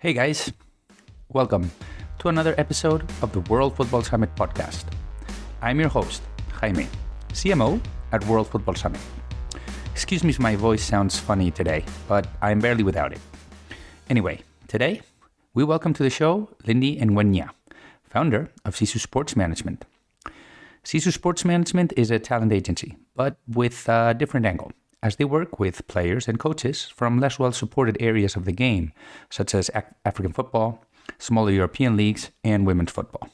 Hey guys, welcome to another episode of the World Football Summit podcast. I'm your host, Jaime, CMO at World Football Summit. Excuse me if my voice sounds funny today, but I'm barely without it. Anyway, today we welcome to the show Lindi Ngwenya, founder of Sisu Sports Management. Sisu Sports Management is a talent agency, but with a different angle, as they work with players and coaches from less well-supported areas of the game, such as African football, smaller European leagues, and women's football.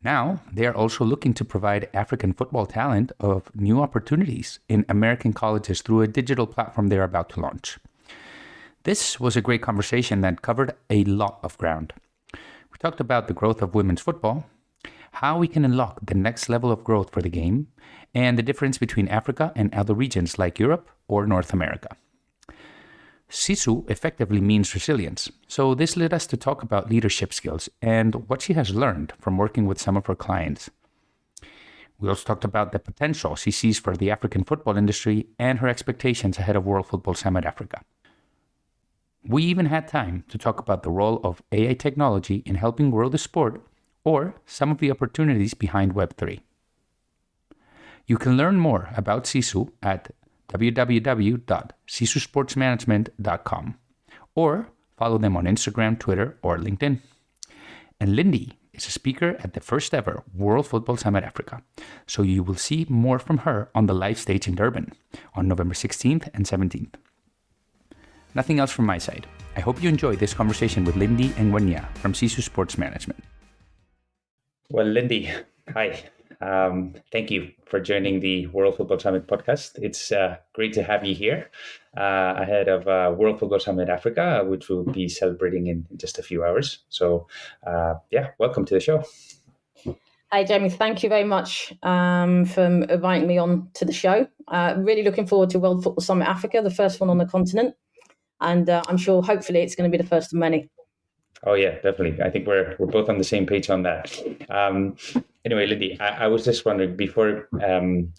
Now, they are also looking to provide African football talent of new opportunities in American colleges through a digital platform they're about to launch. This was a great conversation that covered a lot of ground. We talked about the growth of women's football, how we can unlock the next level of growth for the game, and the difference between Africa and other regions like Europe or North America. Sisu effectively means resilience, so this led us to talk about leadership skills and what she has learned from working with some of her clients. We also talked about the potential she sees for the African football industry and her expectations ahead of World Football Summit Africa. We even had time to talk about the role of AI technology in helping grow the sport or some of the opportunities behind Web3. You can learn more about Sisu at www.sisusportsmanagement.com or follow them on Instagram, Twitter, or LinkedIn. And Lindi is a speaker at the first ever World Football Summit Africa, so you will see more from her on the live stage in Durban on November 16th and 17th. Nothing else from my side. I hope you enjoyed this conversation with Lindi Ngwenya from Sisu Sports Management. Well, Lindi, hi. Thank you for joining the World Football Summit podcast. It's great to have you here ahead of World Football Summit Africa, which we'll be celebrating in just a few hours. So, welcome to the show. Hi, Jamie. Thank you very much for inviting me on to the show. Really looking forward to World Football Summit Africa, the first one on the continent. And I'm sure, hopefully, it's going to be the first of many. Oh, yeah, definitely. I think we're both on the same page on that. Anyway, Lindi, I was just wondering, before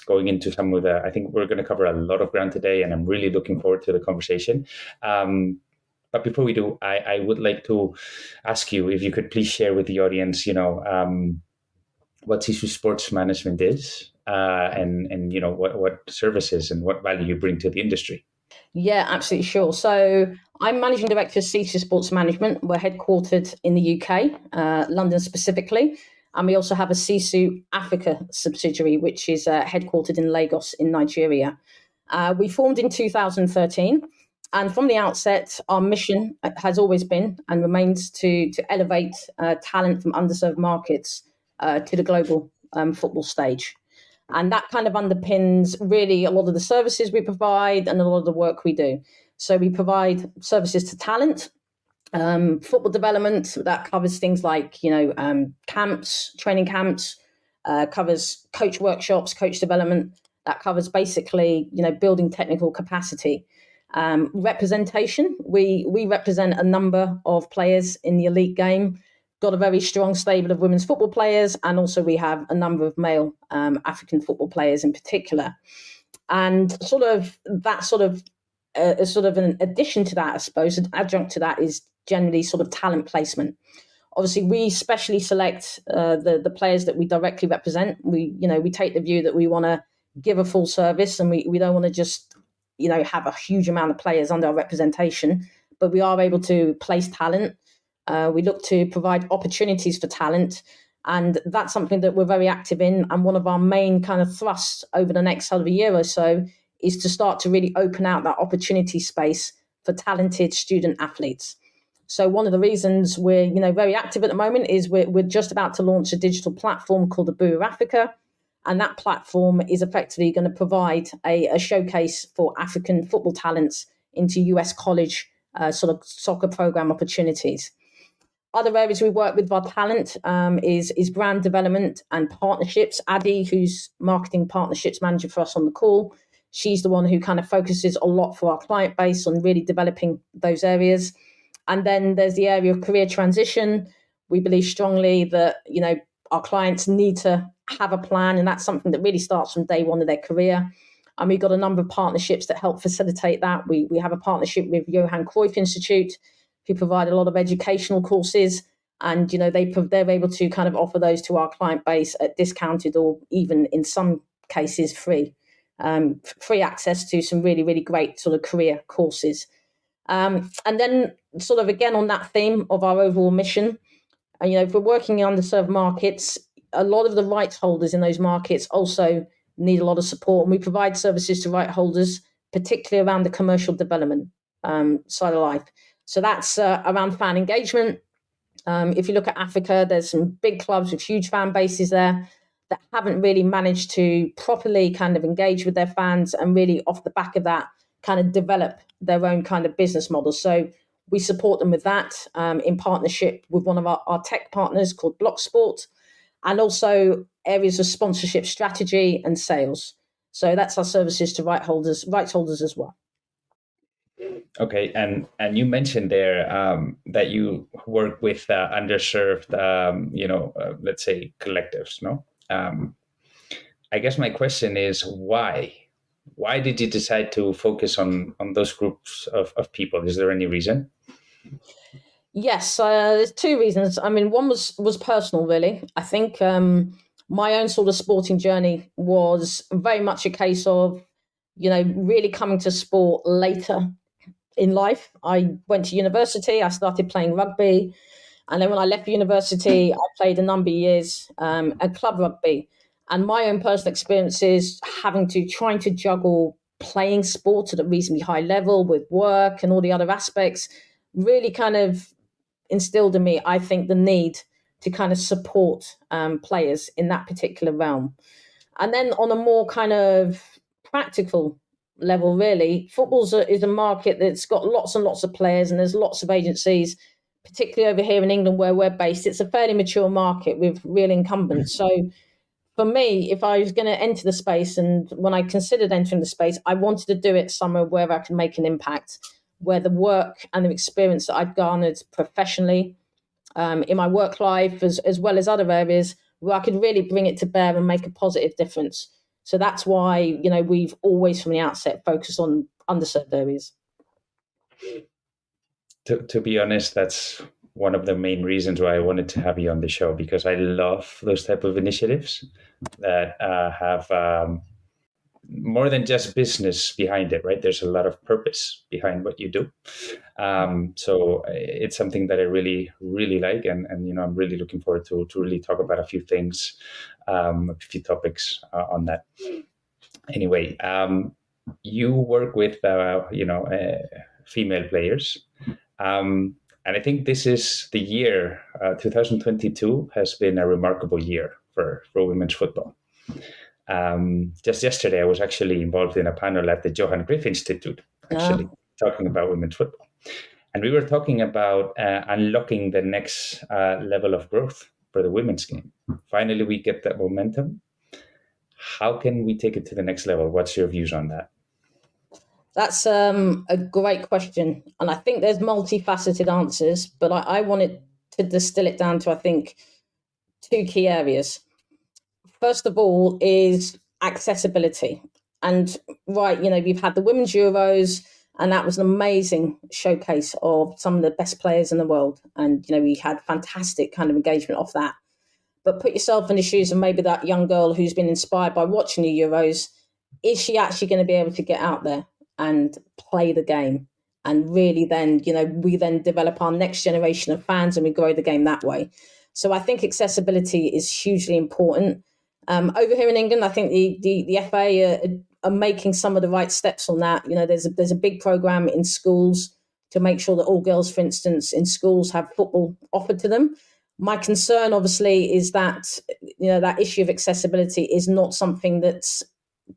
going into some of I think we're going to cover a lot of ground today, and I'm really looking forward to the conversation. But before we do, I would like to ask you if you could please share with the audience, what Sisu Sports Management is, and what services and what value you bring to the industry. Yeah, absolutely sure. So I'm Managing Director of Sisu Sports Management. We're headquartered in the UK, London specifically. And we also have a Sisu Africa subsidiary, which is headquartered in Lagos in Nigeria. We formed in 2013. And from the outset, our mission has always been and remains to elevate talent from underserved markets to the global football stage. And that kind of underpins really a lot of the services we provide and a lot of the work we do. So we provide services to talent, football development that covers things like, camps, training camps, covers coach workshops, coach development. That covers basically, building technical capacity. Representation. We represent a number of players in the elite game. Got a very strong stable of women's football players, and also we have a number of male African football players in particular. And an addition to that, I suppose, an adjunct to that is generally sort of talent placement. Obviously, we specially select the players that we directly represent. We take the view that we want to give a full service, and we don't want to just have a huge amount of players under our representation, but we are able to place talent. We look to provide opportunities for talent, and that's something that we're very active in. And one of our main kind of thrusts over the next sort of a year or so is to start to really open out that opportunity space for talented student athletes. So one of the reasons we're very active at the moment is we're just about to launch a digital platform called the Boo Africa, and that platform is effectively going to provide a showcase for African football talents into US college sort of soccer program opportunities. Other areas we work with our talent is brand development and partnerships. Addy, who's marketing partnerships manager for us on the call, she's the one who kind of focuses a lot for our client base on really developing those areas. And then there's the area of career transition. We believe strongly that, our clients need to have a plan, and that's something that really starts from day one of their career. And we've got a number of partnerships that help facilitate that. We have a partnership with Johan Cruyff Institute, who provide a lot of educational courses. And, they're able to kind of offer those to our client base at discounted or even in some cases free access to some really, really great sort of career courses. And then sort of again on that theme of our overall mission, if we're working in underserved markets, a lot of the rights holders in those markets also need a lot of support. And we provide services to right holders, particularly around the commercial development side of life. So that's around fan engagement. If you look at Africa, there's some big clubs with huge fan bases there that haven't really managed to properly kind of engage with their fans and really off the back of that kind of develop their own kind of business model. So we support them with that in partnership with one of our tech partners called Blocksport, and also areas of sponsorship strategy and sales. So that's our services to rights holders as well. Okay, and you mentioned there that you work with underserved, let's say collectives, no? I guess my question is why? Why did you decide to focus on those groups of people? Is there any reason? Yes, there's two reasons. I mean, one was personal, really. I think my own sort of sporting journey was very much a case of, really coming to sport later in life. I went to university, I started playing rugby. And then when I left university, I played a number of years at club rugby. And my own personal experiences trying to juggle playing sport at a reasonably high level with work and all the other aspects really kind of instilled in me, I think, the need to kind of support players in that particular realm. And then on a more kind of practical level, really, football is a market that's got lots and lots of players and there's lots of agencies, particularly over here in England where we're based. It's a fairly mature market with real incumbents. So for me, if I was going to enter the space, and when I considered entering the space, I wanted to do it somewhere where I can make an impact, where the work and the experience that I've garnered professionally in my work life, as well as other areas, where I could really bring it to bear and make a positive difference. So that's why, we've always from the outset focused on underserved areas. To be honest, that's one of the main reasons why I wanted to have you on the show, because I love those type of initiatives that have more than just business behind it, right? There's a lot of purpose behind what you do. So it's something that I really, really like. And I'm really looking forward to really talk about a few things, a few topics on that. Anyway, you work with, female players. And I think this is the year, 2022 has been a remarkable year for women's football. Just yesterday, I was actually involved in a panel at the Johan Cruyff Institute, talking about women's football. And we were talking about unlocking the next level of growth for the women's game. Finally, we get that momentum. How can we take it to the next level? What's your views on that? That's a great question. And I think there's multifaceted answers, but I wanted to distill it down to, I think, two key areas. First of all is accessibility. And we've had the Women's Euros, and that was an amazing showcase of some of the best players in the world. And, we had fantastic kind of engagement off that. But put yourself in the shoes of maybe that young girl who's been inspired by watching the Euros. Is she actually going to be able to get out there and play the game? And really then, we then develop our next generation of fans and we grow the game that way. So I think accessibility is hugely important. Over here in England, I think the FA are making some of the right steps on that. There's a big program in schools to make sure that all girls, for instance, in schools have football offered to them. My concern, obviously, is that, that issue of accessibility is not something that's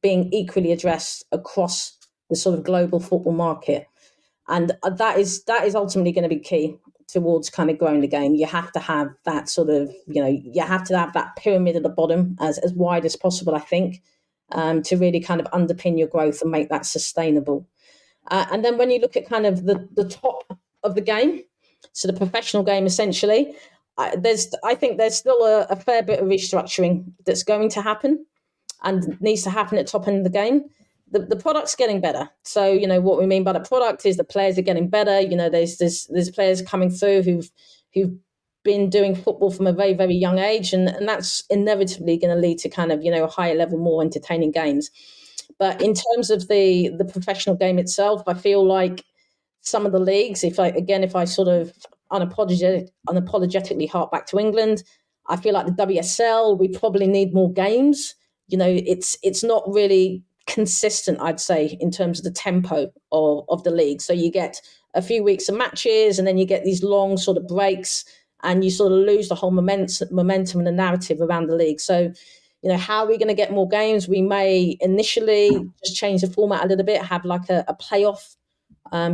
being equally addressed across the sort of global football market. And that is ultimately going to be key towards kind of growing the game. You have to have that sort of, you have to have that pyramid at the bottom as wide as possible, I think, to really kind of underpin your growth and make that sustainable. And then when you look at kind of the top of the game, so the professional game, essentially, I think there's still a fair bit of restructuring that's going to happen and needs to happen at top end of the game. the product's getting better. So, you know, what we mean by the product is the players are getting better. You know, there's players coming through who've been doing football from a very, very young age, and that's inevitably going to lead to kind of, you know, higher level, more entertaining games. But in terms of the professional game itself, I feel like some of the leagues, if I sort of unapologetically hark back to England, I feel like the WSL, we probably need more games. You know, it's not really consistent, I'd say, in terms of the tempo of the league. So you get a few weeks of matches, and then you get these long sort of breaks, and you sort of lose the whole momentum and the narrative around the league. So, you know, how are we going to get more games? We may initially just change the format a little bit, have like a playoff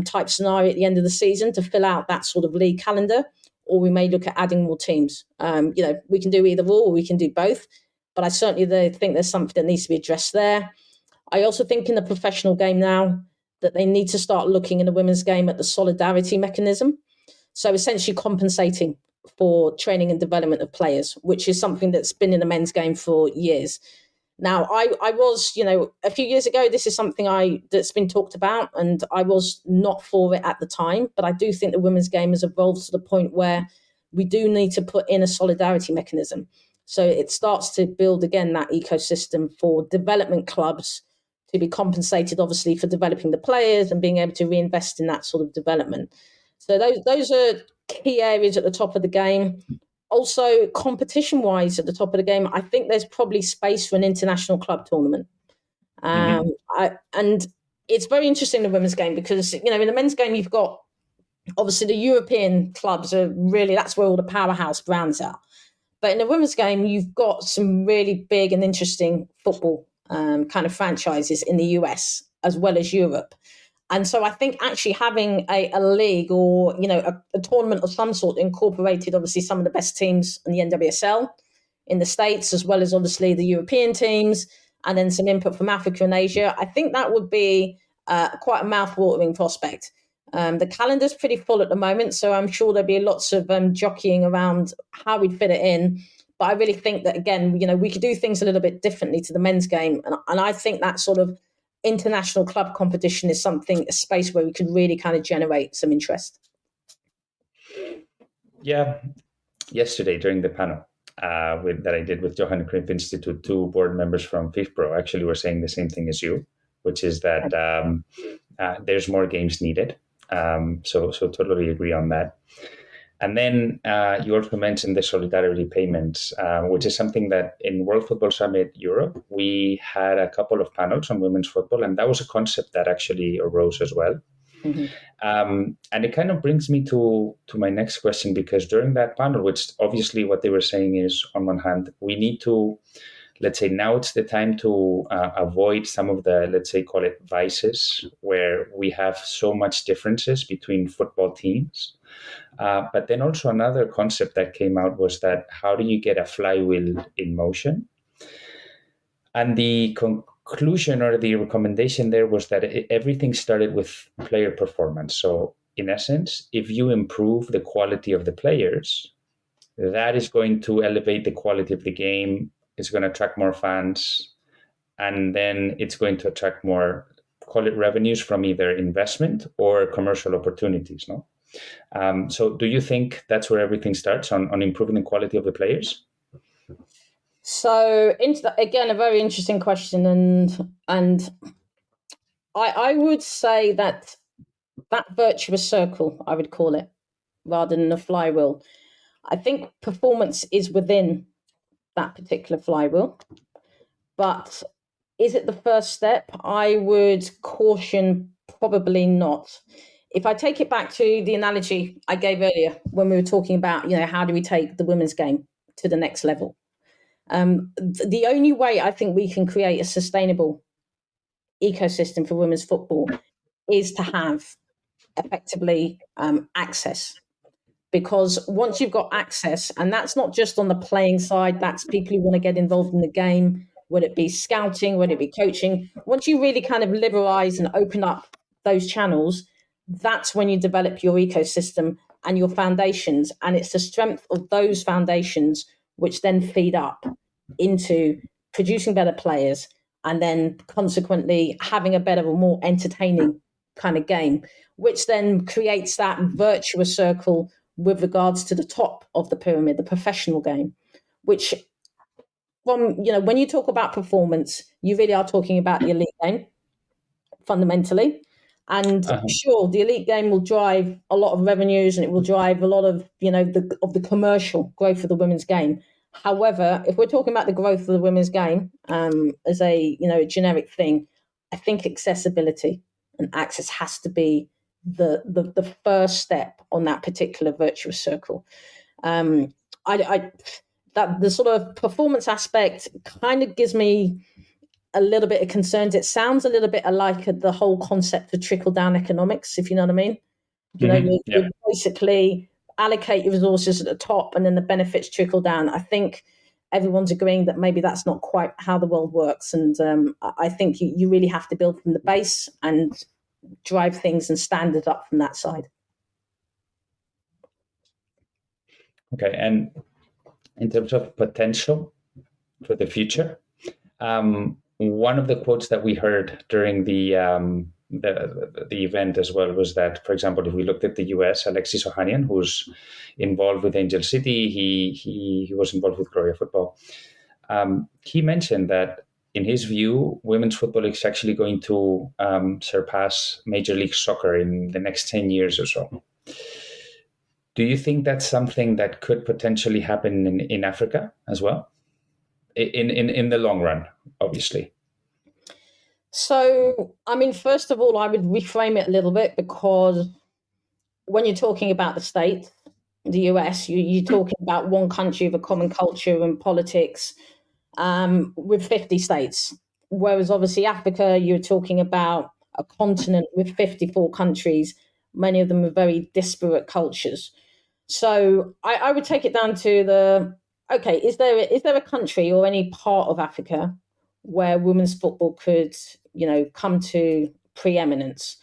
type scenario at the end of the season to fill out that sort of league calendar, or we may look at adding more teams. You know, we can do either or we can do both, but I certainly think there's something that needs to be addressed there. I also think in the professional game now that they need to start looking in the women's game at the solidarity mechanism. So essentially compensating for training and development of players, which is something that's been in the men's game for years. Now, I was, you know, a few years ago, this is something that's been talked about, and I was not for it at the time, but I do think the women's game has evolved to the point where we do need to put in a solidarity mechanism. So it starts to build, again, that ecosystem for development clubs to be compensated, obviously, for developing the players and being able to reinvest in that sort of development. So those are key areas at the top of the game. Also, competition-wise at the top of the game, I think there's probably space for an international club tournament. And it's very interesting, the women's game, because, you know, in the men's game, you've got, obviously, the European clubs are really, that's where all the powerhouse brands are. But in the women's game, you've got some really big and interesting football kind of franchises in the US as well as Europe. And so I think actually having a league or, you know, a tournament of some sort incorporated obviously some of the best teams in the NWSL in the States, as well as obviously the European teams, and then some input from Africa and Asia, I think that would be quite a mouth-watering prospect. The calendar's pretty full at the moment, so I'm sure there'll be lots of jockeying around how we'd fit it in. But I really think that, again, you know, we could do things a little bit differently to the men's game. And I think that sort of international club competition is a space where we could really kind of generate some interest. Yeah. Yesterday during the panel that I did with Johan Cruyff Institute, 2 board members from FIFPro actually were saying the same thing as you, which is that there's more games needed. So totally agree on that. And then you also mentioned the solidarity payments, which is something that in World Football Summit Europe, we had a couple of panels on women's football, and that was a concept that actually arose as well. Mm-hmm. And it kind of brings me to my next question, because during that panel, which obviously what they were saying is, on one hand, we need to, let's say, now it's the time to avoid some of the, let's say, call it vices, where we have so much differences between football teams. But then also another concept that came out was that how do you get a flywheel in motion? And the conclusion or the recommendation there was that everything started with player performance. So in essence, if you improve the quality of the players, that is going to elevate the quality of the game. It's going to attract more fans, and then it's going to attract more, call it revenues from either investment or commercial opportunities, no? So do you think that's where everything starts, on improving the quality of the players? So, again, a very interesting question. And I would say that virtuous circle, I would call it, rather than a flywheel. I think performance is within that particular flywheel. But is it the first step? I would caution probably not. If I take it back to the analogy I gave earlier when we were talking about, you know, how do we take the women's game to the next level? The only way I think we can create a sustainable ecosystem for women's football is to have effectively access. Because once you've got access, and that's not just on the playing side, that's people who want to get involved in the game, whether it be scouting, whether it be coaching. Once you really kind of liberalize and open up those channels, that's when you develop your ecosystem and your foundations. And it's the strength of those foundations which then feed up into producing better players, and then consequently having a better or more entertaining kind of game, which then creates that virtuous circle with regards to the top of the pyramid, the professional game, which when you talk about performance, you really are talking about the elite game fundamentally. And sure, the elite game will drive a lot of revenues and it will drive a lot of, the commercial growth of the women's game. However, if we're talking about the growth of the women's game as a generic thing, I think accessibility and access has to be the first step on that particular virtuous circle. That the sort of performance aspect kind of gives me a little bit of concerns. It sounds a little bit like the whole concept of trickle down economics, if you know what I mean. You basically allocate your resources at the top and then the benefits trickle down. I think everyone's agreeing that maybe that's not quite how the world works. And I think you really have to build from the base and drive things and standard up from that side. Okay. And in terms of potential for the future, one of the quotes that we heard during the event as well was that, for example, if we looked at the US, Alexis Ohanian, who's involved with Angel City, he was involved with Gloria Football. He mentioned that in his view, women's football is actually going to surpass Major League Soccer in the next 10 years or so. Do you think that's something that could potentially happen in Africa as well? In the long run, obviously. So, I mean, first of all, I would reframe it a little bit, because when you're talking about the States, the US, you're talking about one country with a common culture and politics with 50 states. Whereas obviously Africa, you're talking about a continent with 54 countries, many of them with very disparate cultures. So I would take it down to is there a country or any part of Africa where women's football could, come to preeminence?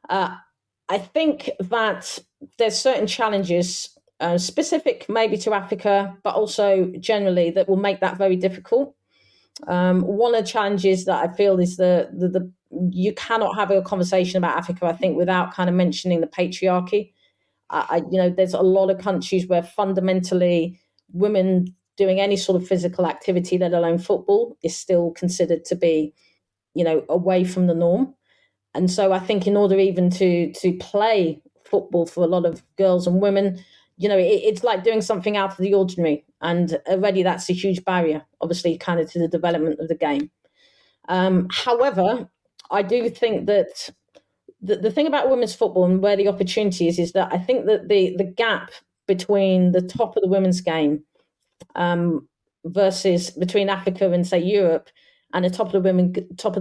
I think that there's certain challenges specific maybe to Africa, but also generally, that will make that very difficult. One of the challenges that I feel is the you cannot have a conversation about Africa, I think, without kind of mentioning the patriarchy. There's a lot of countries where fundamentally women doing any sort of physical activity, let alone football, is still considered to be, away from the norm. And so I think in order even to play football for a lot of girls and women, it's like doing something out of the ordinary. And already that's a huge barrier, obviously, kind of to the development of the game. However, I do think that the thing about women's football and where the opportunity is that I think that the gap between the top of the women's game versus between Africa and, say, Europe, and the top of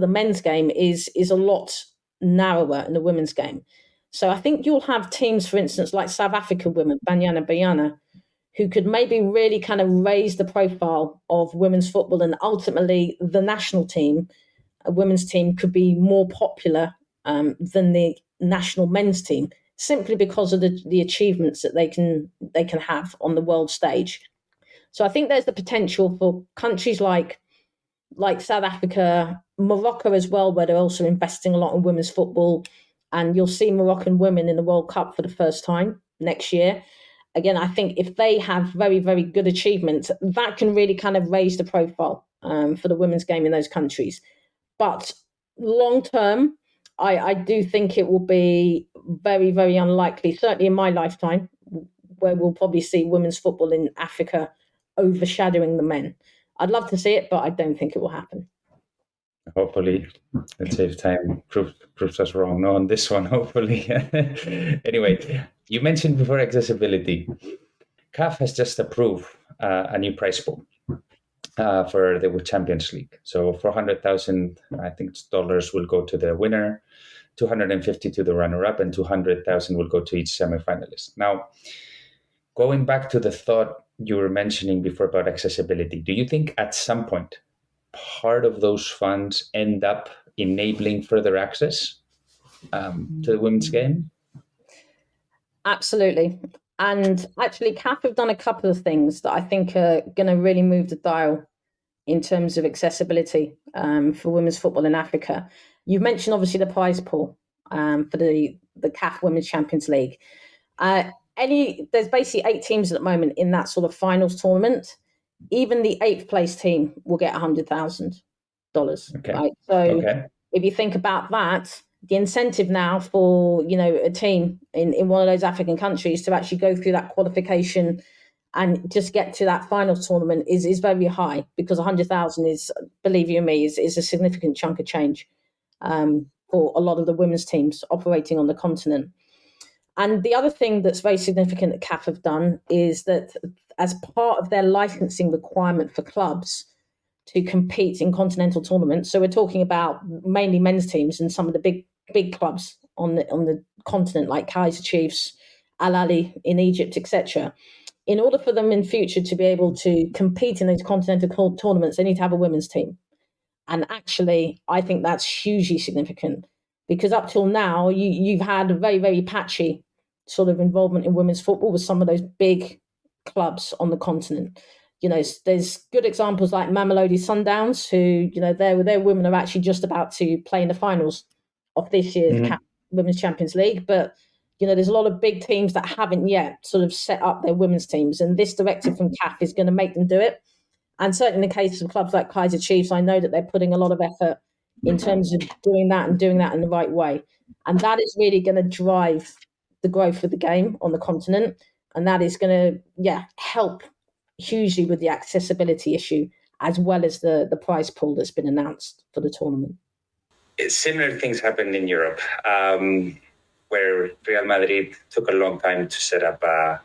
the men's game is a lot narrower in the women's game. So I think you'll have teams, for instance, like South African women, Banyana Banyana, who could maybe really kind of raise the profile of women's football, and ultimately the national team, a women's team, could be more popular than the national men's team, simply because of the achievements that they can have on the world stage. So I think there's the potential for countries like South Africa, Morocco as well, where they're also investing a lot in women's football. And you'll see Moroccan women in the World Cup for the first time next year. Again, I think if they have very, very good achievements, that can really kind of raise the profile for the women's game in those countries. But long term, I do think it will be very, very unlikely, certainly in my lifetime, where we'll probably see women's football in Africa overshadowing the men. I'd love to see it, but I don't think it will happen. Hopefully, let's say if time proves us wrong on this one, hopefully. Anyway, you mentioned before accessibility. CAF has just approved a new prize pool for the Champions League. So $400,000, I think, dollars will go to the winner, $250,000 to the runner-up, and $200,000 will go to each semifinalist. Now, going back to the thought you were mentioning before about accessibility, do you think at some point part of those funds end up enabling further access to the women's game? Absolutely. And actually, CAF have done a couple of things that I think are going to really move the dial in terms of accessibility for women's football in Africa. You've mentioned obviously the prize pool for the CAF Women's Champions League. There's basically 8 teams at the moment in that sort of finals tournament. Even the 8th place team will get $100,000. Okay. Right. So if you think about that, the incentive now for, a team in one of those African countries to actually go through that qualification and just get to that final tournament is very high, because 100,000 is, believe you me, is a significant chunk of change for a lot of the women's teams operating on the continent. And the other thing that's very significant that CAF have done is that as part of their licensing requirement for clubs to compete in continental tournaments, so we're talking about mainly men's teams and some of the big clubs on the continent, like Kaizer Chiefs, Al Ahly in Egypt, etc. In order for them in future to be able to compete in those continental tournaments, they need to have a women's team. And actually, I think that's hugely significant, because up till now, you've had a very, very patchy sort of involvement in women's football with some of those big clubs on the continent. There's good examples like Mamelodi Sundowns, who, their women are actually just about to play in the finals of this year's CAF Women's Champions League. But, there's a lot of big teams that haven't yet sort of set up their women's teams. And this directive from CAF is going to make them do it. And certainly in the case of clubs like Kaizer Chiefs, I know that they're putting a lot of effort in terms of doing that and doing that in the right way. And that is really going to drive the growth of the game on the continent. And that is going to, help hugely with the accessibility issue, as well as the prize pool that's been announced for the tournament. Similar things happened in Europe, where Real Madrid took a long time to set up a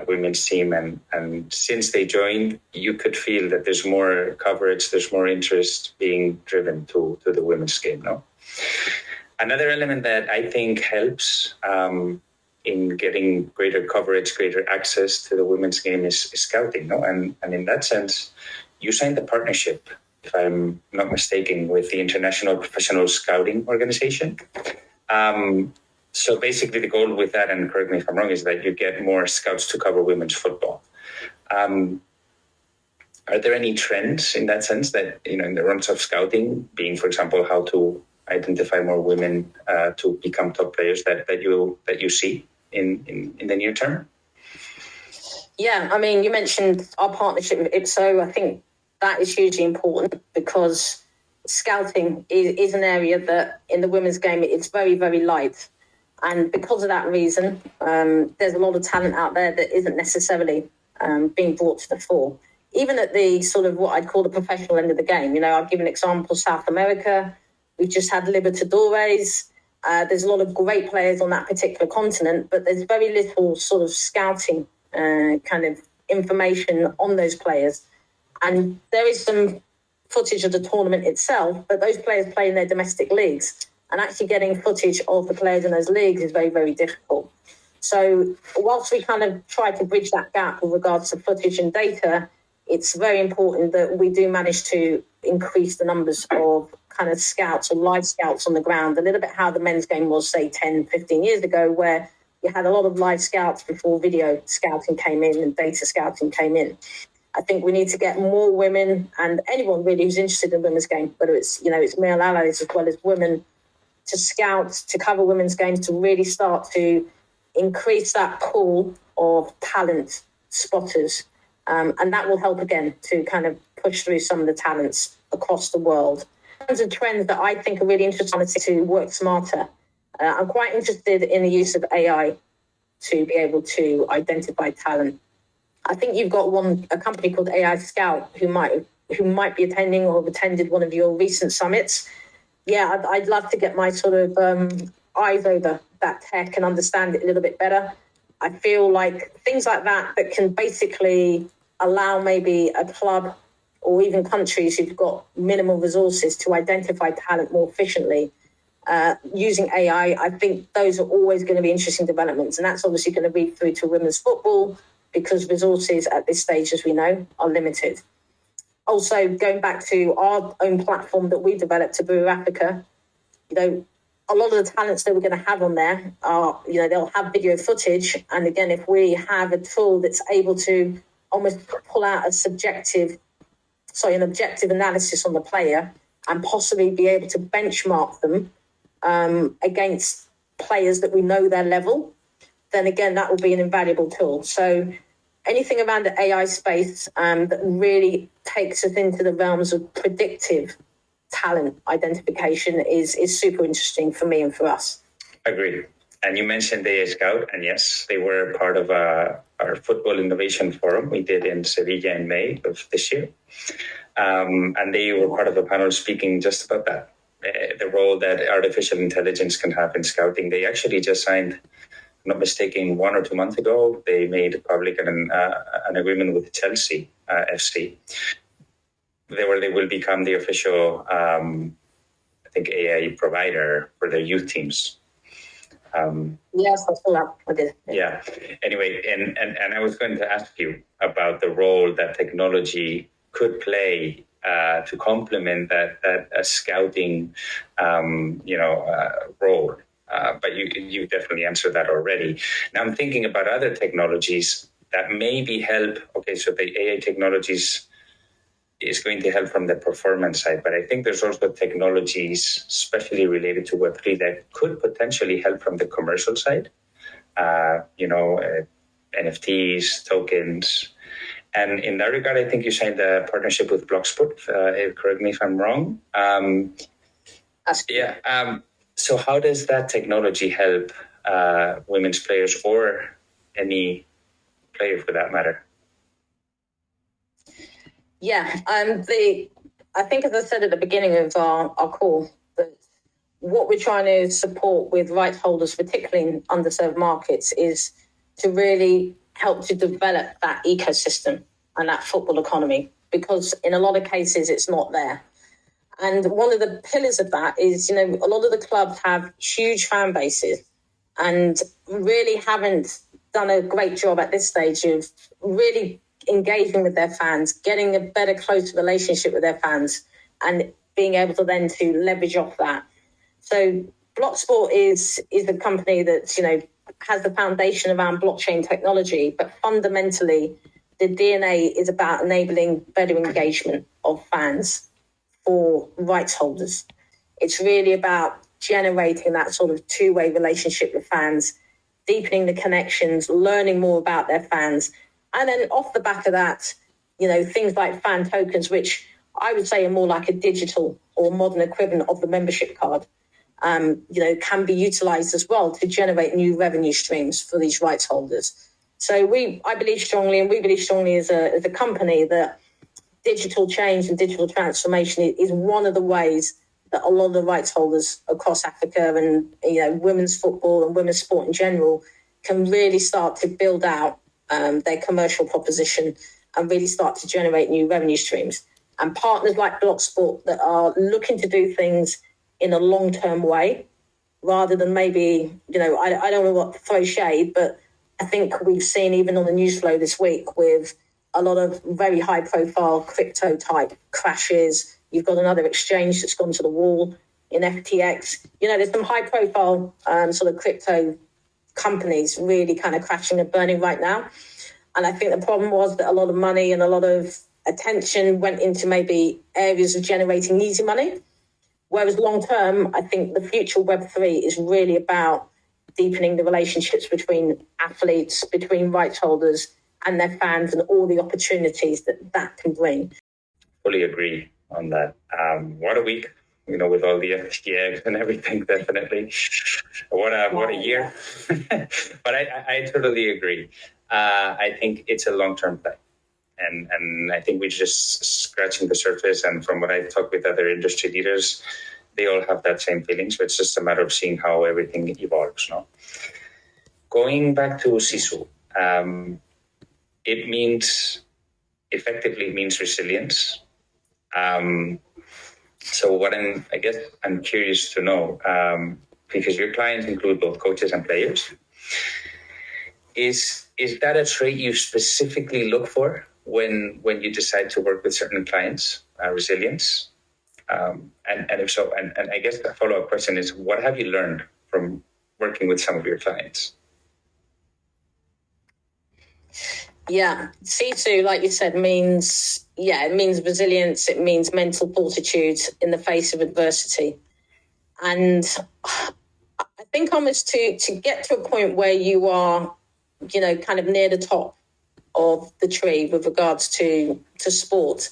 women's team. And since they joined, you could feel that there's more coverage, there's more interest being driven to the women's game now. Another element that I think helps in getting greater coverage, greater access to the women's game is scouting. No? And in that sense, you signed a partnership, if I'm not mistaken, with the International Professional Scouting Organization. So basically the goal with that, and correct me if I'm wrong, is that you get more scouts to cover women's football. Are there any trends in that sense that, in the realms of scouting, being, for example, how to identify more women to become top players that you see in the near term? Yeah, I mean, you mentioned our partnership with IPSO. I think that is hugely important, because scouting is an area that in the women's game, it's very, very light. And because of that reason, there's a lot of talent out there that isn't necessarily being brought to the fore. Even at the sort of what I'd call the professional end of the game. I'll give an example, South America. We've just had Libertadores. There's a lot of great players on that particular continent, but there's very little sort of scouting kind of information on those players. And there is some footage of the tournament itself, but those players play in their domestic leagues. And actually getting footage of the players in those leagues is very, very difficult. So whilst we kind of try to bridge that gap with regards to footage and data, it's very important that we do manage to increase the numbers of kind of scouts or live scouts on the ground, a little bit how the men's game was, say, 10, 15 years ago, where you had a lot of live scouts before video scouting came in and data scouting came in. I think we need to get more women, and anyone really who's interested in women's game, whether it's, it's male allies as well as women, to scout, to cover women's games, to really start to increase that pool of talent spotters. And that will help, again, to kind of push through some of the talents across the world. In terms of trends that I think are really interesting to work smarter, I'm quite interested in the use of AI to be able to identify talent. I think you've got a company called AI Scout who might be attending or have attended one of your recent summits. Yeah, I'd love to get my sort of eyes over that tech and understand it a little bit better. I feel like things like that can basically allow maybe a club or even countries who've got minimal resources to identify talent more efficiently. Using AI, I think those are always going to be interesting developments. And that's obviously going to read through to women's football, because resources at this stage, as we know, are limited. Also, going back to our own platform that we developed, Taboo Africa, a lot of the talents that we're going to have on there are, they'll have video footage. And again, if we have a tool that's able to almost pull out a subjective an objective analysis on the player and possibly be able to benchmark them against players that we know their level, then again, that will be an invaluable tool. So anything around the AI space that really takes us into the realms of predictive talent identification is super interesting for me and for us. Agreed. And you mentioned AI Scout, and yes, they were part of our Football Innovation Forum we did in Sevilla in May of this year. And they were part of a panel speaking just about that, the role that artificial intelligence can have in scouting. They actually just signed, if I'm not mistaken, 1 or 2 months ago, they made public an agreement with Chelsea FC. They will become the official, I think, AI provider for their youth teams. Yes, that's all I did. Yeah. Anyway, and I was going to ask you about the role that technology could play to complement that scouting, role. But you definitely answered that already. Now I'm thinking about other technologies that maybe help. Okay, so the AI technologies is going to help from the performance side, but I think there's also technologies, especially related to Web3, that could potentially help from the commercial side. NFTs, tokens. And in that regard, I think you signed a partnership with Blocksport. Correct me if I'm wrong. So how does that technology help women's players or any player for that matter? Yeah, I think, as I said at the beginning of our call, that what we're trying to support with rights holders, particularly in underserved markets, is to really help to develop that ecosystem and that football economy, because in a lot of cases it's not there. And one of the pillars of that is, a lot of the clubs have huge fan bases and really haven't done a great job at this stage of really engaging with their fans, getting a better, closer relationship with their fans, and being able to then to leverage off that. So Blocksport is a company that, has the foundation around blockchain technology, but fundamentally the DNA is about enabling better engagement of fans for rights holders. It's really about generating that sort of two-way relationship with fans, deepening the connections, learning more about their fans. And then off the back of that, things like fan tokens, which I would say are more like a digital or modern equivalent of the membership card, can be utilized as well to generate new revenue streams for these rights holders. So I believe strongly, and we believe strongly as a company, that digital change and digital transformation is one of the ways that a lot of the rights holders across Africa and, women's football and women's sport in general can really start to build out their commercial proposition and really start to generate new revenue streams. And partners like Blocksport that are looking to do things in a long-term way, rather than maybe, I don't want to throw shade, but I think we've seen even on the news flow this week with a lot of very high-profile crypto-type crashes. You've got another exchange that's gone to the wall in FTX. There's some high-profile sort of crypto companies really kind of crashing and burning right now. And I think the problem was that a lot of money and a lot of attention went into maybe areas of generating easy money. Whereas long-term, I think the future of Web3 is really about deepening the relationships between athletes, between rights holders and their fans, and all the opportunities that can bring. Fully agree on that. What a week, with all the FTX and everything, definitely. What a year. But I totally agree. I think it's a long-term play. And I think we're just scratching the surface. And from what I've talked with other industry leaders, they all have that same feeling. So it's just a matter of seeing how everything evolves. No? Going back to Sisu, it effectively means resilience. So what I'm curious to know, because your clients include both coaches and players, is that a trait you specifically look for when you decide to work with certain clients, resilience? And if so, and I guess the follow-up question is, what have you learned from working with some of your clients? Yeah, Sisu, like you said, it means resilience. It means mental fortitude in the face of adversity. And I think almost to get to a point where you are, kind of near the top of the tree with regards to sport,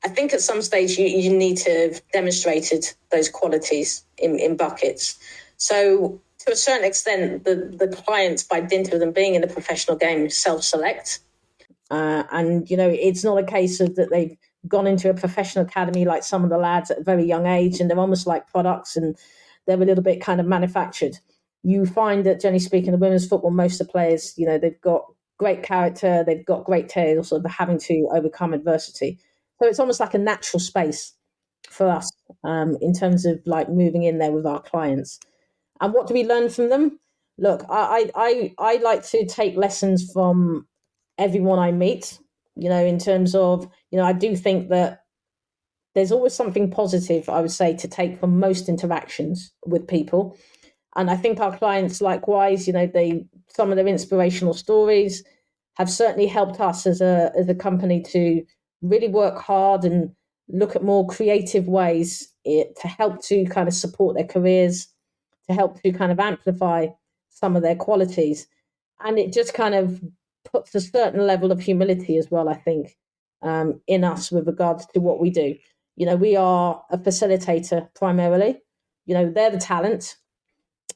I think at some stage you need to have demonstrated those qualities in buckets. So to a certain extent, the clients, by dint of them being in the professional game, self-select. And, it's not a case of that they've gone into a professional academy like some of the lads at a very young age, and they're almost like products and they're a little bit kind of manufactured. You find that, generally speaking, in women's football, most of the players, they've got great character, they've got great tales of having to overcome adversity. So it's almost like a natural space for us in terms of like moving in there with our clients. And what do we learn from them? Look, I like to take lessons from everyone I meet, in terms of, I do think that there's always something positive, I would say, to take from most interactions with people. And I think our clients, likewise, some of their inspirational stories have certainly helped us as a company to really work hard and look at more creative ways to help to kind of support their careers, to help to kind of amplify some of their qualities. And it just kind of puts a certain level of humility as well, I think, in us with regards to what we do. We are a facilitator primarily. They're the talent.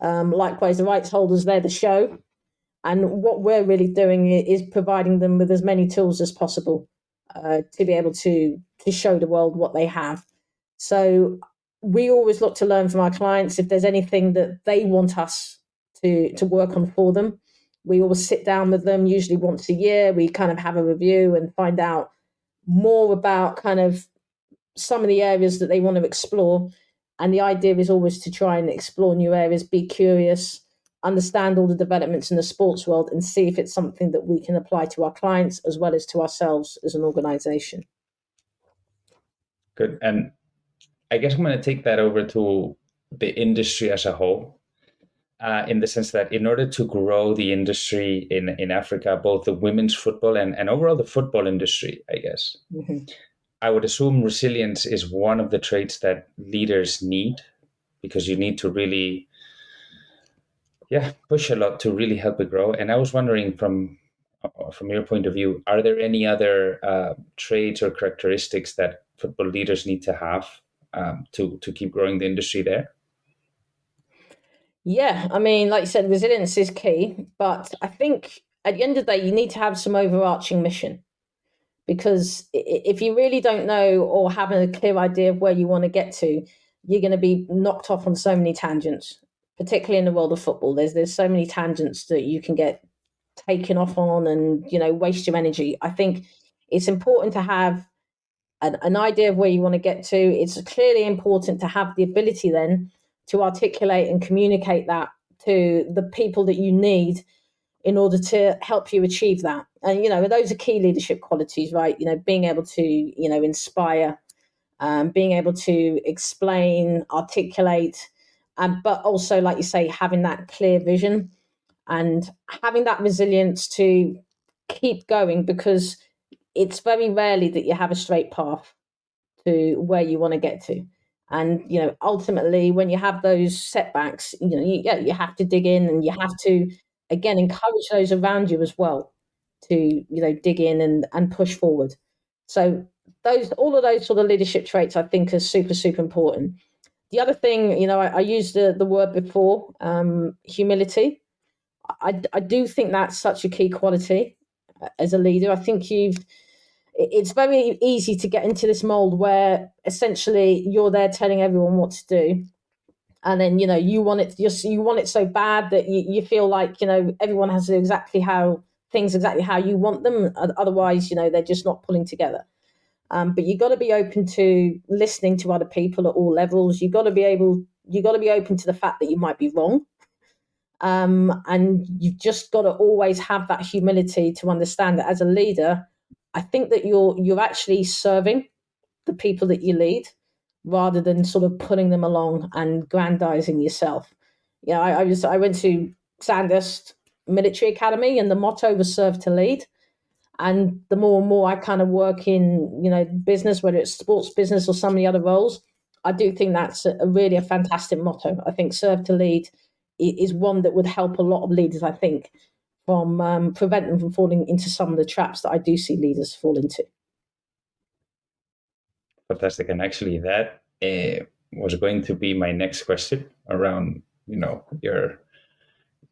Likewise, the rights holders, they're the show. And what we're really doing is providing them with as many tools as possible to be able to show the world what they have. So we always look to learn from our clients. If there's anything that they want us to work on for them, we always sit down with them, usually once a year. We kind of have a review and find out more about kind of some of the areas that they want to explore. And the idea is always to try and explore new areas, be curious, understand all the developments in the sports world, and see if it's something that we can apply to our clients as well as to ourselves as an organization. Good. And I guess I'm going to take that over to the industry as a whole, in the sense that in order to grow the industry in Africa, both the women's football and overall the football industry, I guess, I would assume resilience is one of the traits that leaders need, because you need to really, push a lot to really help it grow. And I was wondering, from your point of view, are there any other traits or characteristics that football leaders need to have to keep growing the industry there? Yeah, I mean, like you said, resilience is key, but I think at the end of the day, you need to have some overarching mission, because if you really don't know or have a clear idea of where you want to get to, you're going to be knocked off on so many tangents, particularly in the world of football. There's so many tangents that you can get taken off on and, waste your energy. I think it's important to have an idea of where you want to get to. It's clearly important to have the ability then to articulate and communicate that to the people that you need in order to help you achieve that. And, those are key leadership qualities, right? Being able to, inspire, being able to explain, articulate, but also, like you say, having that clear vision and having that resilience to keep going, because it's very rarely that you have a straight path to where you want to get to. And, ultimately, when you have those setbacks, you have to dig in, and you have to, again, encourage those around you as well to, dig in and push forward. So all of those sort of leadership traits, I think, are super, super important. The other thing, I used the word before, humility. I do think that's such a key quality as a leader. I think it's very easy to get into this mold where essentially you're there telling everyone what to do, and then you want it so bad that you feel like everyone has to do exactly how you want them. Otherwise, they're just not pulling together. But you got to be open to listening to other people at all levels. You got to be open to the fact that you might be wrong. And you've just got to always have that humility to understand that as a leader, I think that you're actually serving the people that you lead rather than sort of pulling them along and grandizing yourself. I went to Sandhurst Military Academy, and the motto was "Serve to Lead." And the more and more I kind of work in, business, whether it's sports business or some of the other roles, I do think that's really a fantastic motto. I think serve to lead is one that would help a lot of leaders, I think, from prevent them from falling into some of the traps that I do see leaders fall into. Fantastic. And actually that was going to be my next question around, your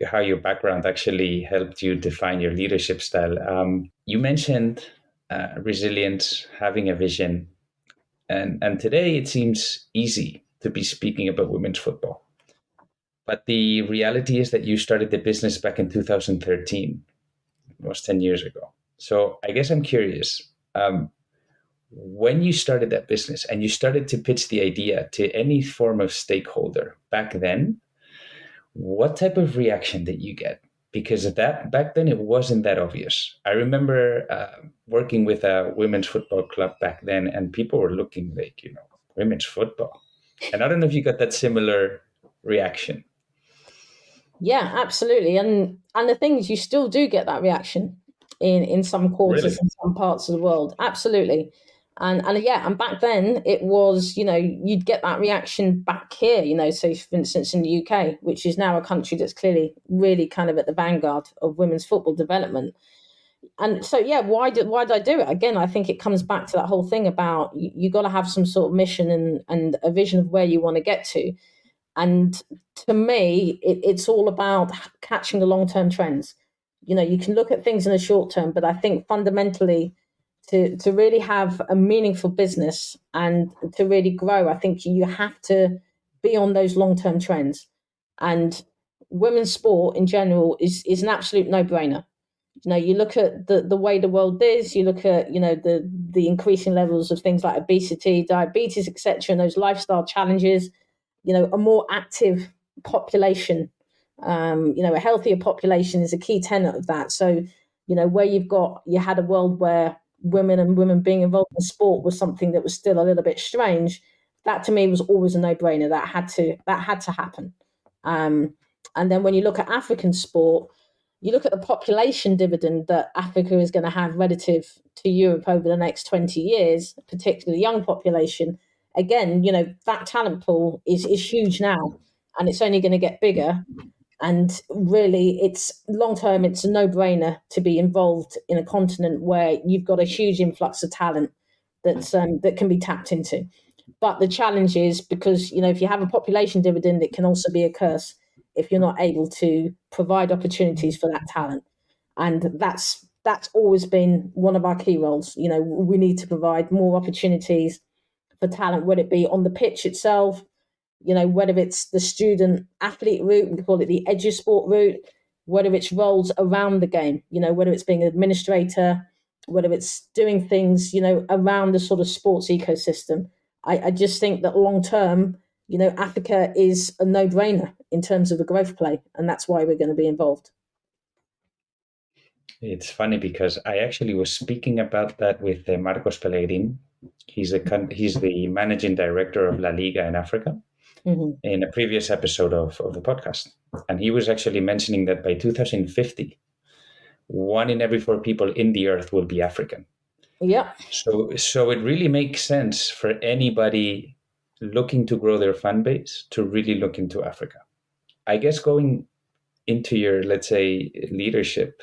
how your background actually helped you define your leadership style. You mentioned resilience, having a vision, and today it seems easy to be speaking about women's football. But the reality is that you started the business back in 2013, almost 10 years ago. So I guess I'm curious, when you started that business and you started to pitch the idea to any form of stakeholder back then, what type of reaction did you get? Because that back then it wasn't that obvious. I remember working with a women's football club back then, and people were looking like, women's football. And I don't know if you got that similar reaction. Yeah, absolutely. And the thing is, you still do get that reaction in some quarters, Really? in some parts of the world. Absolutely. And back then it was, you'd get that reaction back here, so for instance in the UK, which is now a country that's clearly really kind of at the vanguard of women's football development. And so, yeah, why did I do it? Again, I think it comes back to that whole thing about you got to have some sort of mission and a vision of where you want to get to. And to me, it's all about catching the long-term trends. You can look at things in the short term, but I think fundamentally to really have a meaningful business and to really grow, I think you have to be on those long-term trends. And women's sport in general is an absolute no-brainer. You look at the way the world is, you look at, the increasing levels of things like obesity, diabetes, etc., and those lifestyle challenges, a more active population, a healthier population is a key tenet of that. So, where you had a world where women being involved in sport was something that was still a little bit strange. That to me was always a no-brainer. That had to happen. And then when you look at African sport, you look at the population dividend that Africa is going to have relative to Europe over the next 20 years, particularly the young population. Again, that talent pool is huge now, and it's only going to get bigger. And really, it's long term, it's a no-brainer to be involved in a continent where you've got a huge influx of talent that can be tapped into. But the challenge is because, if you have a population dividend, it can also be a curse if you're not able to provide opportunities for that talent. And that's always been one of our key roles. We need to provide more opportunities for talent, whether it be on the pitch itself, whether it's the student athlete route, we call it the EduSport route, whether it's roles around the game, whether it's being an administrator, whether it's doing things, around the sort of sports ecosystem. I just think that long term, Africa is a no-brainer in terms of the growth play, and that's why we're going to be involved. It's funny because I actually was speaking about that with Marcos Pellegrin. He's the managing director of La Liga in Africa. Mm-hmm. In a previous episode of the podcast. And he was actually mentioning that by 2050, 1 in every 4 people in the earth will be African. Yeah. So it really makes sense for anybody looking to grow their fan base to really look into Africa. I guess going into your, let's say, leadership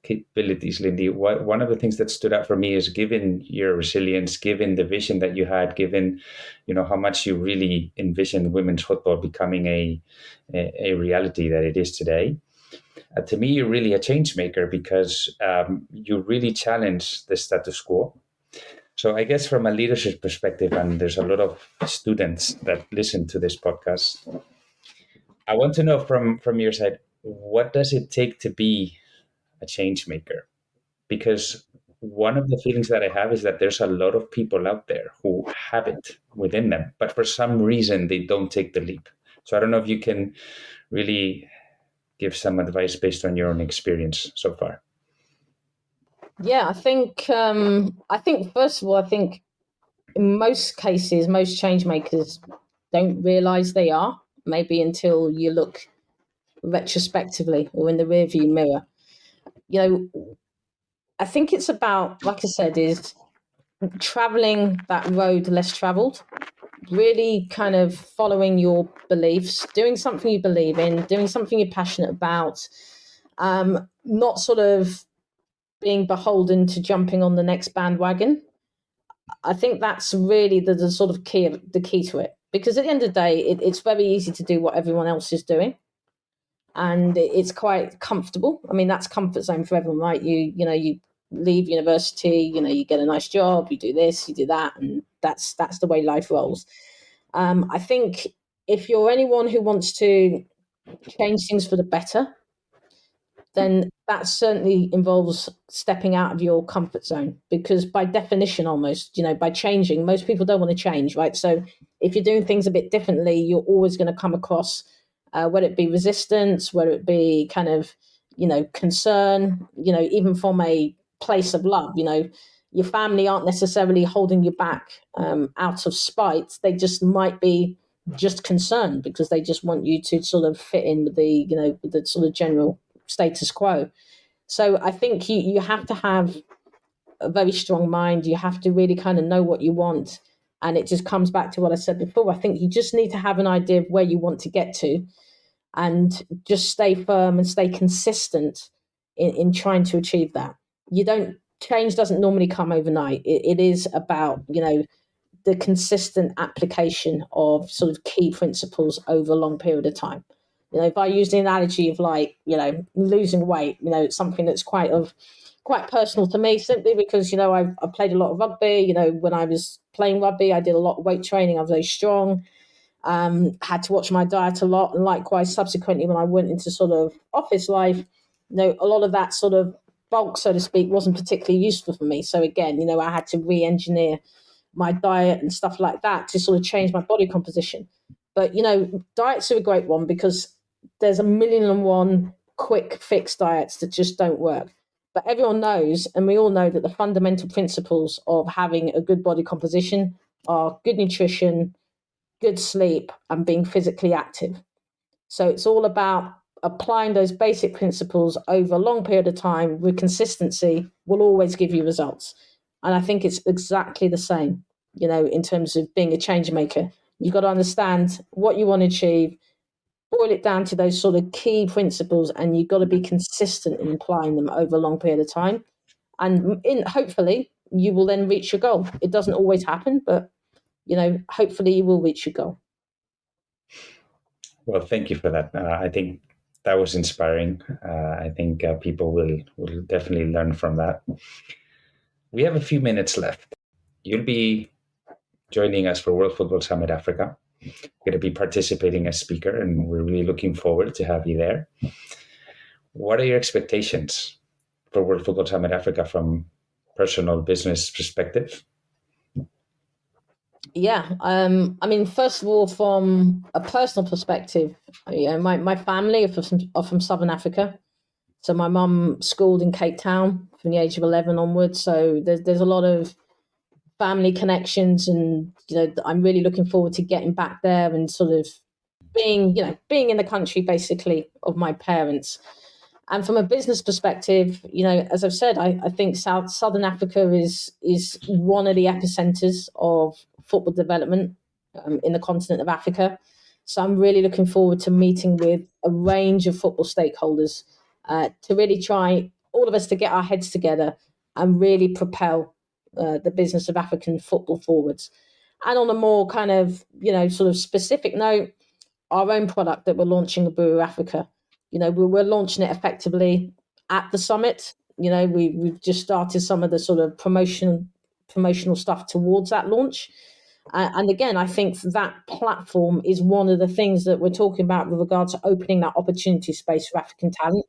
capabilities, Lindi, one of the things that stood out for me is given your resilience, given the vision that you had, given how much you really envisioned women's football becoming a reality that it is today. To me, you're really a change maker because you really challenge the status quo. So I guess from a leadership perspective, and there's a lot of students that listen to this podcast, I want to know from your side, what does it take to be a change maker? Because one of the feelings that I have is that there's a lot of people out there who have it within them, but for some reason they don't take the leap. So I don't know if you can really give some advice based on your own experience so far. Yeah, I think first of all, in most cases, most change makers don't realize they are, maybe until you look retrospectively or in the rearview mirror. I think it's about, like I said, is traveling that road less traveled, really kind of following your beliefs, doing something you believe in, doing something you're passionate about, not sort of being beholden to jumping on the next bandwagon. I think that's really the sort of the key to it, because at the end of the day, it's very easy to do what everyone else is doing, and it's quite comfortable. I mean, that's comfort zone for everyone, right? You leave university, you get a nice job, you do this, you do that, and that's the way life rolls. I think if you're anyone who wants to change things for the better, then that certainly involves stepping out of your comfort zone, because by definition, almost, by changing, most people don't want to change, right? So if you're doing things a bit differently, you're always going to come across, whether it be resistance, whether it be kind of, concern, even from a place of love. Your family aren't necessarily holding you back out of spite. They just might be just concerned because they just want you to sort of fit in with with the sort of general status quo. So I think you have to have a very strong mind. You have to really kind of know what you want. And it just comes back to what I said before. I think you just need to have an idea of where you want to get to, and just stay firm and stay consistent in trying to achieve that. Change doesn't normally come overnight. It is about, the consistent application of sort of key principles over a long period of time. If I use the analogy of losing weight, it's something that's quite personal to me, simply because, I played a lot of rugby. When I was playing rugby, I did a lot of weight training. I was very strong, had to watch my diet a lot. And likewise, subsequently, when I went into sort of office life, a lot of that sort of bulk, so to speak, wasn't particularly useful for me. So again, I had to re-engineer my diet and stuff like that to sort of change my body composition. But, diets are a great one, because there's a million and one quick fix diets that just don't work. But everyone knows, and we all know, that the fundamental principles of having a good body composition are good nutrition, good sleep, and being physically active. So it's all about applying those basic principles over a long period of time with consistency will always give you results. And I think it's exactly the same, in terms of being a change maker. You've got to understand what you want to achieve, boil it down to those sort of key principles, and you've got to be consistent in applying them over a long period of time. And hopefully you will then reach your goal. It doesn't always happen, but, hopefully you will reach your goal. Well, thank you for that. I think that was inspiring. I think people will definitely learn from that. We have a few minutes left. You'll be joining us for World Football Summit Africa. You're going to be participating as speaker, and we're really looking forward to have you there. What are your expectations for World Football Summit Africa from personal business perspective? Yeah, I mean, first of all, from a personal perspective, my family are from Southern Africa. So my mum schooled in Cape Town from the age of 11 onwards. So there's a lot of family connections, and I'm really looking forward to getting back there and sort of being in the country basically of my parents. And from a business perspective, as I've said, I think Southern Africa is one of the epicenters of football development in the continent of Africa. So I'm really looking forward to meeting with a range of football stakeholders to really try, all of us, to get our heads together and really propel the business of African football forwards. And on a more kind of, sort of specific note, our own product that we're launching, Aburu Africa, we're launching it effectively at the summit. We've just started some of the sort of promotional stuff towards that launch. And again, I think that platform is one of the things that we're talking about with regard to opening that opportunity space for African talent.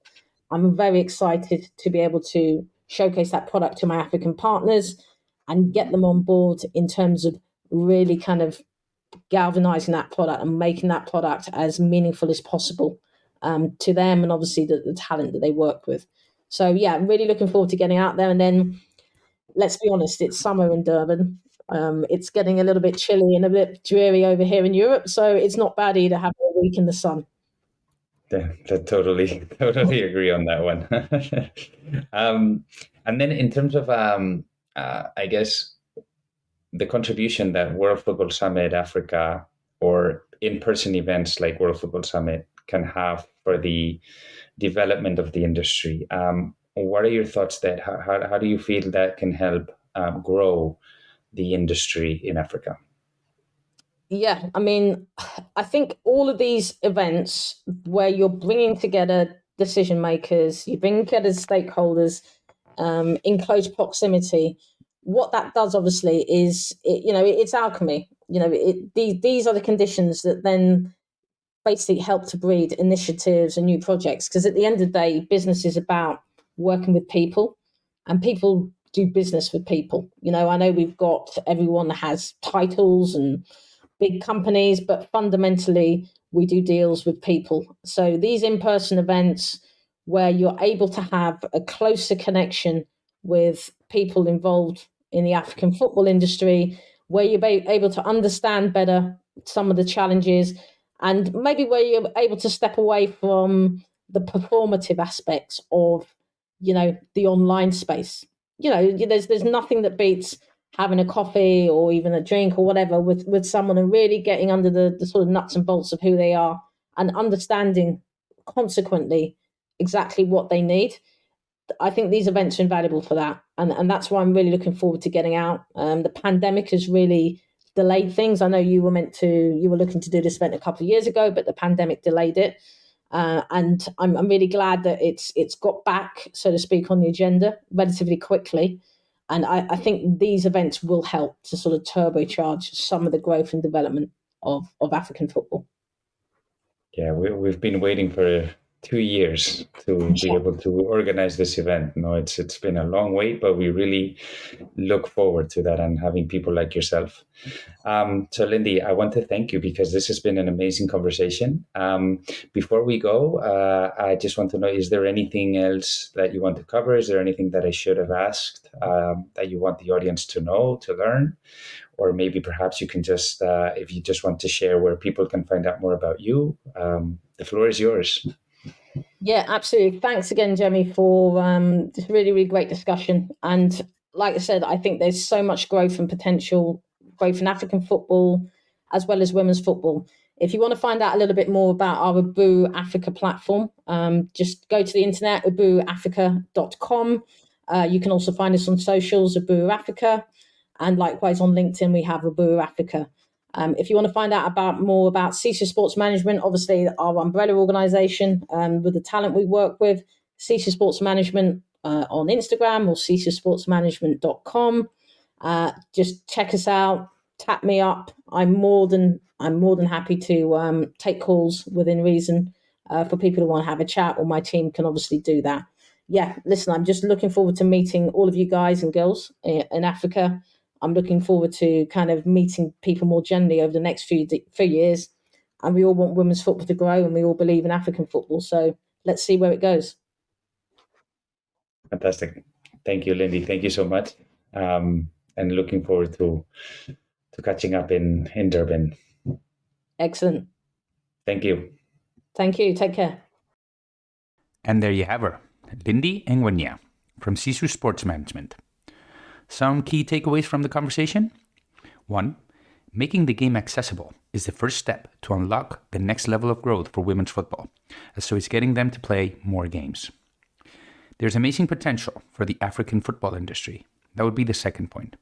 I'm very excited to be able to showcase that product to my African partners and get them on board in terms of really kind of galvanizing that product and making that product as meaningful as possible to them, and obviously the talent that they work with. So yeah, I'm really looking forward to getting out there. And then, let's be honest, it's summer in Durban. It's getting a little bit chilly and a bit dreary over here in Europe, so it's not bad either to have a week in the sun. Yeah, totally agree on that one. And then in terms of, I guess, the contribution that World Football Summit Africa or in-person events like World Football Summit can have for the development of the industry. What are your thoughts there? How do you feel that can help grow the industry in Africa? Yeah, I mean, I think all of these events where you're bringing together decision makers, you bring together stakeholders in close proximity, what that does obviously is, it's alchemy. These are the conditions that then basically help to breed initiatives and new projects. Because at the end of the day, business is about working with people, and people do business with people. I know we've got everyone that has titles and big companies, but fundamentally we do deals with people. So these in-person events where you're able to have a closer connection with people involved in the African football industry, where you're able to understand better some of the challenges, and maybe where you're able to step away from the performative aspects of, the online space. There's nothing that beats having a coffee or even a drink or whatever with someone and really getting under the sort of nuts and bolts of who they are and understanding consequently exactly what they need. I think these events are invaluable for that. And that's why I'm really looking forward to getting out. The pandemic has really delayed things. I know you were looking to do this event a couple of years ago, but the pandemic delayed it. And I'm really glad that it's got back, so to speak, on the agenda relatively quickly. And I think these events will help to sort of turbocharge some of the growth and development of African football. Yeah, we've been waiting for 2 years to be able to organize this event. No, it's been a long wait, but we really look forward to that and having people like yourself. So Lindi, I want to thank you because this has been an amazing conversation. Before we go, I just want to know, is there anything else that you want to cover? Is there anything that I should have asked that you want the audience to know, to learn? Or maybe perhaps you can just, if you just want to share where people can find out more about you, the floor is yours. Yeah, absolutely. Thanks again, Jeremy, for this really, really great discussion. And like I said, I think there's so much growth and potential, both in African football as well as women's football. If you want to find out a little bit more about our Abu Africa platform, just go to the internet, abuafrica.com. You can also find us on socials, Abu Africa. And likewise on LinkedIn, we have Abu Africa. If you want to find out more about Sisu Sports Management, obviously our umbrella organisation with the talent we work with, Sisu Sports Management on Instagram or sisusportsmanagement.com. Just check us out, tap me up. I'm more than happy to take calls within reason for people who want to have a chat, or my team can obviously do that. Yeah, listen, I'm just looking forward to meeting all of you guys and girls in Africa. I'm looking forward to kind of meeting people more generally over the next few years. And we all want women's football to grow, and we all believe in African football. So let's see where it goes. Fantastic. Thank you, Lindi. Thank you so much. And looking forward to catching up in Durban. Excellent. Thank you. Thank you. Take care. And there you have her, Lindi Ngwenya from Sisu Sports Management. Some key takeaways from the conversation. 1. Making the game accessible is the first step to unlock the next level of growth for women's football, so it's getting them to play more games. There's amazing potential for the African football industry. That would be the second point.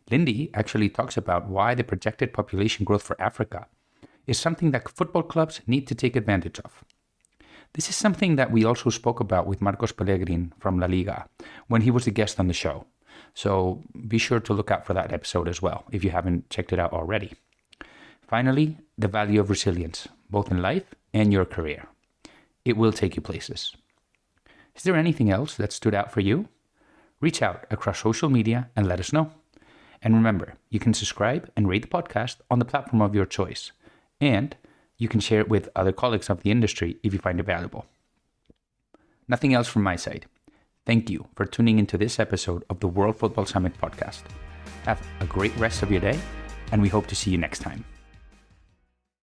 Lindi actually talks about why the projected population growth for Africa is something that football clubs need to take advantage of. This is something that we also spoke about with Marcos Pellegrin from La Liga when he was a guest on the show. So be sure to look out for that episode as well, if you haven't checked it out already. Finally, the value of resilience, both in life and your career. It will take you places. Is there anything else that stood out for you? Reach out across social media and let us know. And remember, you can subscribe and rate the podcast on the platform of your choice. And you can share it with other colleagues of the industry if you find it valuable. Nothing else from my side. Thank you for tuning into this episode of the World Football Summit podcast. Have a great rest of your day, and we hope to see you next time.